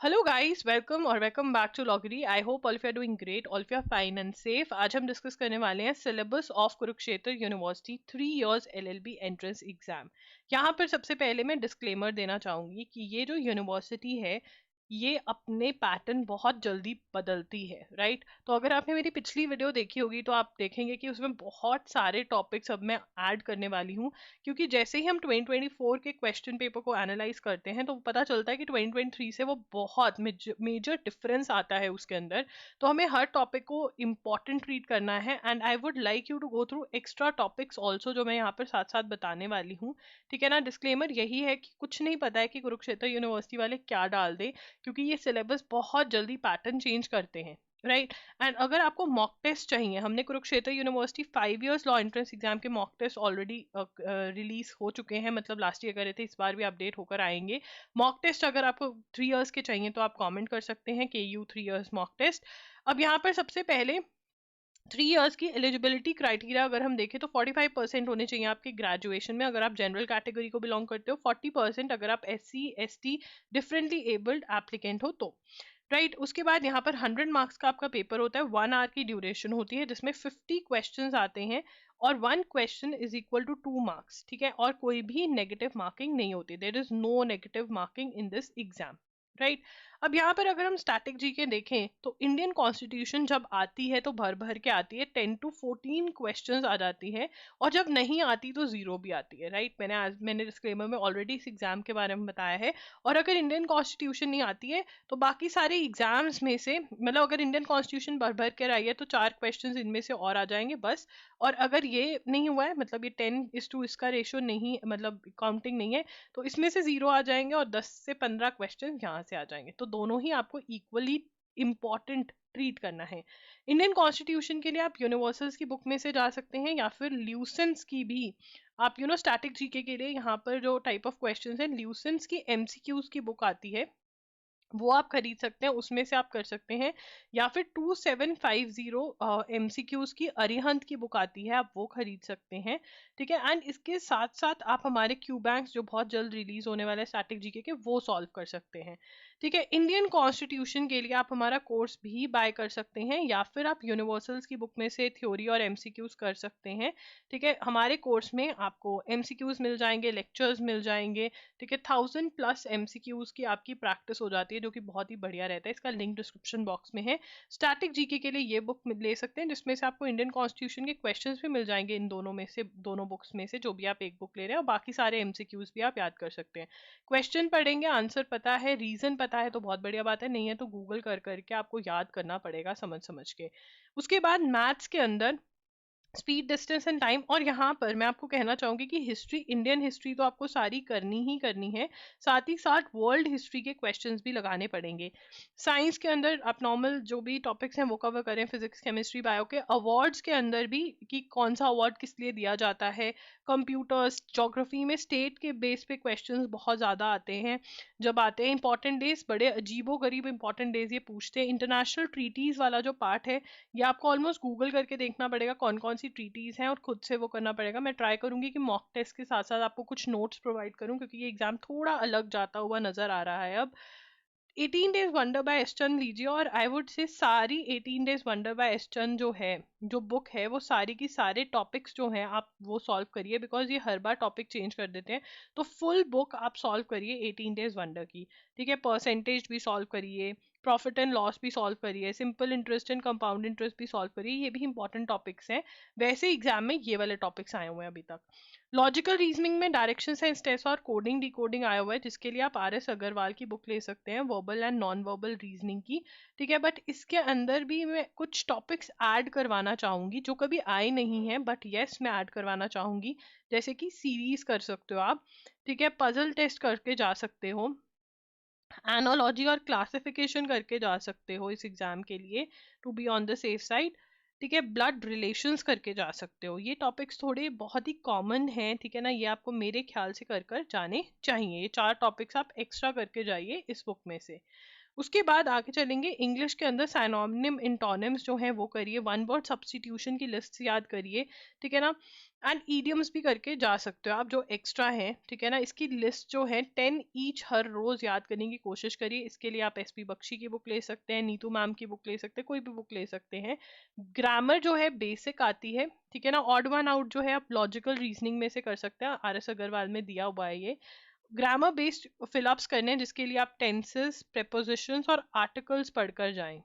Hello guys, welcome और welcome back to लॉगरी। I hope all of you are doing great, all of you are fine and safe. आज हम discuss करने वाले हैं syllabus of Kurukshetra university 3 years LLB entrance exam. यहाँ पर सबसे पहले मैं डिस्क्लेमर देना चाहूंगी कि ये जो यूनिवर्सिटी है ये अपने पैटर्न बहुत जल्दी बदलती है, राइट। तो अगर आपने मेरी पिछली वीडियो देखी होगी तो आप देखेंगे कि उसमें बहुत सारे टॉपिक्स अब मैं ऐड करने वाली हूँ, क्योंकि जैसे ही हम 2024 के क्वेश्चन पेपर को एनालाइज करते हैं तो पता चलता है कि 2023 से वो बहुत मेजर डिफरेंस आता है उसके अंदर। तो हमें हर टॉपिक को इम्पोर्टेंट ट्रीट करना है and I would like you to go through extra topics also, जो मैं यहाँ पर साथ साथ बताने वाली हूँ। ठीक है ना। डिस्क्लेमर यही है कि कुछ नहीं पता है कि कुरुक्षेत्र यूनिवर्सिटी वाले क्या डाल दे, क्योंकि ये सिलेबस बहुत जल्दी पैटर्न चेंज करते हैं, राइट। एंड अगर आपको मॉक टेस्ट चाहिए, हमने Kurukshetra university 5 years law entrance exam के मॉक टेस्ट ऑलरेडी रिलीज हो चुके हैं, मतलब लास्ट ईयर करे थे, इस बार भी अपडेट होकर आएंगे। मॉक टेस्ट अगर आपको 3 इयर्स के चाहिए तो आप कमेंट कर सकते हैं के यू 3 इयर्स मॉक टेस्ट। अब यहाँ पर सबसे पहले 3 इयर्स की एलिजिबिलिटी क्राइटेरिया अगर हम देखें तो 45% होने चाहिए आपके ग्रेजुएशन में, अगर आप जनरल कैटेगरी को बिलोंग करते हो। 40% अगर आप SC ST differently abled applicant हो तो, राइट। उसके बाद यहाँ पर 100 मार्क्स का आपका पेपर होता है, 1 आवर की ड्यूरेशन होती है, जिसमें 50 क्वेश्चंस आते हैं और 1 question is equal to 2 marks. ठीक है। और कोई भी नेगेटिव मार्किंग नहीं होती, there is no negative marking in this exam, right. अब यहाँ पर अगर हम स्टैटिक जीके देखें तो इंडियन कॉन्स्टिट्यूशन जब आती है तो भर भर के आती है, 10 to 14 क्वेश्चंस आ जाती है, और जब नहीं आती तो जीरो भी आती है, राइट। मैंने डिस्क्लेमर में ऑलरेडी इस एग्जाम के बारे में बताया है। और अगर इंडियन कॉन्स्टिट्यूशन नहीं आती है तो बाकी सारे एग्जाम्स में से, मतलब अगर इंडियन कॉन्स्टिट्यूशन भर भर कर आई है तो 4 क्वेश्चंस इनमें से और आ जाएंगे बस। और अगर ये नहीं हुआ है, मतलब ये 10:2 इसका रेशो नहीं, मतलब काउंटिंग नहीं है, तो इसमें से जीरो आ जाएंगे और 10 से 15 क्वेश्चन यहाँ से आ जाएंगे। तो दोनों ही आपको इक्वली इंपॉर्टेंट ट्रीट करना है। इंडियन कॉन्स्टिट्यूशन के लिए आप यूनिवर्सल्स की बुक में से जा सकते हैं या फिर ल्यूसेंस की भी। आप स्टैटिक जीके के लिए यहाँ पर जो टाइप ऑफ क्वेश्चंस हैं, ल्यूसेंस की MCQs की बुक आती है, वो आप खरीद सकते हैं, उसमें से आप कर सकते हैं। या फिर 2750 MCQs की अरिहंत की बुक आती है, आप वो खरीद सकते हैं। ठीक है। एंड इसके साथ साथ आप हमारे क्यू बैंक्स जो बहुत जल्द रिलीज होने वाले स्टैटिक जीके के, वो सॉल्व कर सकते हैं। ठीक है। इंडियन कॉन्स्टिट्यूशन के लिए आप हमारा कोर्स भी बाय कर सकते हैं, या फिर आप यूनिवर्सल्स की बुक में से थ्योरी और MCQs कर सकते हैं। ठीक है। हमारे कोर्स में आपको MCQs मिल जाएंगे, लेक्चर्स मिल जाएंगे। ठीक है। 1000+ MCQs की आपकी प्रैक्टिस हो जाती है, जो कि बहुत ही बढ़िया रहता है। इसका लिंक डिस्क्रिप्शन बॉक्स में है। स्टैटिक जीके के लिए ये बुक ले सकते हैं, जिसमें से आपको इंडियन कॉन्स्टिट्यूशन के क्वेश्चंस भी मिल जाएंगे, इन दोनों में से, दोनों बुक्स में से जो भी आप एक बुक ले रहे हैं, और बाकी सारे MCQs भी आप याद कर सकते हैं। क्वेश्चन पढ़ेंगे, आंसर पता है, रीजन पता है तो बहुत बढ़िया बात है, नहीं है तो गूगल कर करके आपको याद करना पड़ेगा, समझ समझ के। उसके बाद मैथ्स के अंदर स्पीड, डिस्टेंस एंड टाइम। और यहाँ पर मैं आपको कहना चाहूंगी कि हिस्ट्री, इंडियन हिस्ट्री तो आपको सारी करनी ही करनी है, साथ ही साथ वर्ल्ड हिस्ट्री के क्वेश्चंस भी लगाने पड़ेंगे। साइंस के अंदर आप नॉर्मल जो भी टॉपिक्स हैं वो कवर करें, फिजिक्स, केमिस्ट्री, बायो के। अवार्ड्स के अंदर भी कि कौन सा अवार्ड किस लिए दिया जाता है। कंप्यूटर्स, ज्योग्राफी में स्टेट के बेस पे क्वेश्चंस बहुत ज्यादा आते हैं जब आते हैं। इंपॉर्टेंट डेज, बड़े अजीबो गरीब इंपॉर्टेंट डेज ये पूछते हैं। इंटरनेशनल ट्रीटीज वाला जो पार्ट है, ये आपको ऑलमोस्ट गूगल करके देखना पड़ेगा कौन कौन सी ट्रीटीज हैं, और खुद से वो करना पड़ेगा। मैं ट्राई करूंगी कि मॉक टेस्ट के साथ साथ आपको कुछ नोट्स प्रोवाइड करूं, क्योंकि ये एग्जाम थोड़ा अलग जाता हुआ नजर आ रहा है अब। 18 डेज वंडर बाय एस्टर्न लीजिए, और आई वुड से सारी 18 डेज वंडर बाय एस्टर्न जो है, जो बुक है, वो सारी की सारे टॉपिक्स जो हैं आप वो सॉल्व करिए, बिकॉज ये हर बार टॉपिक चेंज कर देते हैं। तो फुल बुक आप सॉल्व करिए 18 डेज वंडर की। ठीक है। परसेंटेज भी सॉल्व करिए, प्रॉफिट एंड लॉस भी सॉल्व करिए, simple interest and compound interest भी सॉल्व करिए, ये भी इंपॉर्टेंट टॉपिक्स हैं। वैसे एग्जाम में ये वाले टॉपिक्स आए हुए हैं अभी तक। लॉजिकल रीजनिंग में डायरेक्शन सेंस टेस्ट और कोडिंग डिकोडिंग आया हुआ है, जिसके लिए आप RS अग्रवाल की बुक ले सकते हैं, verbal and non verbal reasoning की। ठीक है। बट इसके अंदर भी मैं कुछ टॉपिक्स ऐड करवाना चाहूंगी जो कभी आए नहीं है, बट यस मैं ऐड करवाना चाहूंगी, जैसे कि सीरीज कर सकते हो आप। ठीक है। पजल टेस्ट करके जा सकते हो, एनोलॉजी और क्लासिफिकेशन करके जा सकते हो इस एग्जाम के लिए, to be on the safe side. ठीक है। ब्लड रिलेशंस करके जा सकते हो। ये टॉपिक्स थोड़े बहुत ही कॉमन हैं, ठीक है ना, ये आपको मेरे ख्याल से कर कर जाने चाहिए। ये 4 टॉपिक्स आप एक्स्ट्रा करके जाइए इस बुक में से। उसके बाद आगे चलेंगे इंग्लिश के अंदर साइनोनिम इंटोनिम्स जो हैं वो करिए, वन वर्ड सब्स्टिट्यूशन की लिस्ट याद करिए, ठीक है ना। एंड ईडियम्स भी करके जा सकते हो आप जो एक्स्ट्रा है, ठीक है ना। इसकी लिस्ट जो है 10 ईच हर रोज याद करने की कोशिश करिए। इसके लिए आप एसपी बख्शी की बुक ले सकते हैं, नीतू मैम की बुक ले सकते हैं, कोई भी बुक ले सकते हैं। ग्रामर जो है बेसिक आती है, ठीक है ना। ऑड वन आउट जो है आप लॉजिकल रीजनिंग में से कर सकते हैं, आर एस अग्रवाल में दिया हुआ है ये। ग्रामर बेस्ड फिलअप्स करने हैं जिसके लिए आप टेंसेस, प्रेपोजिशंस और आर्टिकल्स पढ़कर जाएं,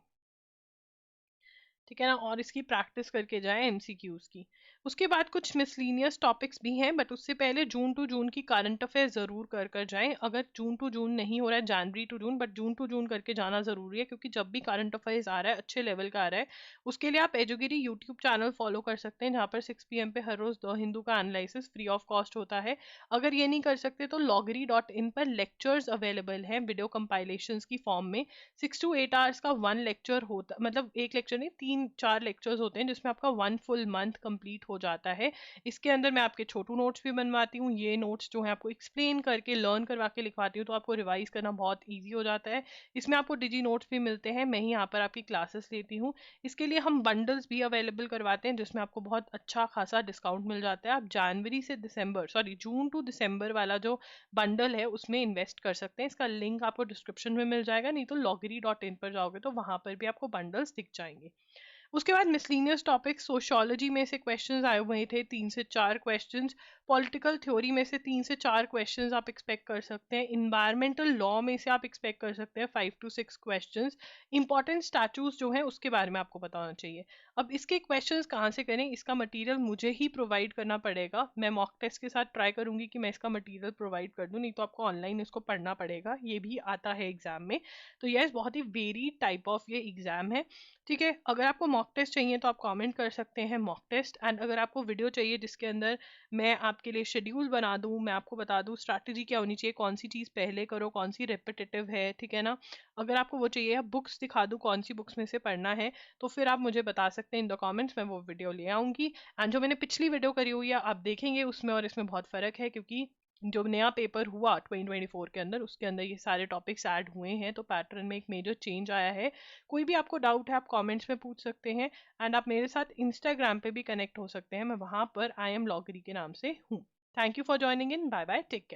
ठीक है ना, और इसकी प्रैक्टिस करके जाएं एमसीक्यूज की। उसके बाद कुछ मिसलीनियस टॉपिक्स भी हैं, बट उससे पहले जून टू जून की करंट अफेयर जरूर कर कर जाएं। अगर जून टू जून नहीं हो रहा है, जनवरी to June, but June to June करके जाना जरूरी है, क्योंकि जब भी करंट अफेयर्स आ रहा है अच्छे लेवल का आ रहा है। उसके लिए आप एजुगिरी यूट्यूब चैनल फॉलो कर सकते हैं, जहाँ पर 6 PM पे हर रोज द हिंदू का एनालिसिस फ्री ऑफ कॉस्ट होता है। अगर ये नहीं कर सकते तो loggery.in पर लेक्चर्स अवेलेबल हैं वीडियो कंपाइलेशंस की फॉर्म में। 6 to 8 आवर्स का वन लेक्चर होता, मतलब एक लेक्चर नहीं, 3-4 लेक्चर्स होते हैं जिसमें आपका 1 full month कंप्लीट हो जाता है। इसके अंदर मैं आपके छोटू नोट्स भी बनवाती हूँ, ये नोट्स जो है आपको एक्सप्लेन करके लर्न करवा के लिखवाती हूँ, तो आपको रिवाइज करना बहुत ईजी हो जाता है। इसमें आपको डिजी नोट्स भी मिलते हैं, मैं ही यहाँ पर आपकी क्लासेस लेती हूँ। इसके लिए हम बंडल्स भी अवेलेबल करवाते हैं जिसमें आपको बहुत अच्छा खासा डिस्काउंट मिल जाता है। आप जनवरी से दिसंबर, सॉरी जून टू दिसंबर वाला जो बंडल है उसमें इन्वेस्ट कर सकते हैं। इसका लिंक आपको डिस्क्रिप्शन में मिल जाएगा, नहीं तो loggery.in पर जाओगे तो वहां पर भी आपको बंडल्स दिख जाएंगे। उसके बाद मिसलीनियस टॉपिक, सोशियोलॉजी में से क्वेश्चंस आए हुए थे 3 से 4 क्वेश्चंस। पॉलिटिकल थ्योरी में से 3 से 4 क्वेश्चंस आप एक्सपेक्ट कर सकते हैं। इन्वायरमेंटल लॉ में से आप एक्सपेक्ट कर सकते हैं 5 to 6 क्वेश्चंस। इंपॉर्टेंट स्टैट्यूज जो है उसके बारे में आपको पता होना चाहिए। अब इसके क्वेश्चंस कहाँ से करें, इसका मटेरियल मुझे ही प्रोवाइड करना पड़ेगा। मैं मॉक टेस्ट के साथ ट्राई करूंगी कि मैं इसका मटेरियल प्रोवाइड कर दूं, नहीं तो आपको ऑनलाइन इसको पढ़ना पड़ेगा, ये भी आता है एग्जाम में। तो यस, बहुत ही वेरी टाइप ऑफ ये एग्जाम है, ठीक है। अगर आपको मॉक टेस्ट चाहिए तो आप कमेंट कर सकते हैं मॉक टेस्ट, एंड अगर आपको वीडियो चाहिए जिसके अंदर मैं आपके लिए शेड्यूल बना दूं, मैं आपको बता दूं स्ट्रैटेजी क्या होनी चाहिए, कौन सी चीज़ पहले करो, कौन सी रेपिटेटिव है, ठीक है ना। अगर आपको वो चाहिए, बुक्स दिखा दूं कौन सी बुक्स में से पढ़ना है, तो फिर आप मुझे बता सकते हैं इन द कमेंट्स, मैं वो वीडियो ले आऊंगी। एंड जो मैंने पिछली वीडियो करी हुई है आप देखेंगे, उसमें और इसमें बहुत फ़र्क है, क्योंकि जो नया पेपर हुआ 2024 के अंदर उसके अंदर ये सारे टॉपिक्स ऐड हुए हैं, तो पैटर्न में एक मेजर चेंज आया है। कोई भी आपको डाउट है आप कमेंट्स में पूछ सकते हैं, एंड आप मेरे साथ इंस्टाग्राम पे भी कनेक्ट हो सकते हैं, मैं वहां पर आई एम लॉगरी के नाम से हूँ। Thank you for joining in, bye bye, take care.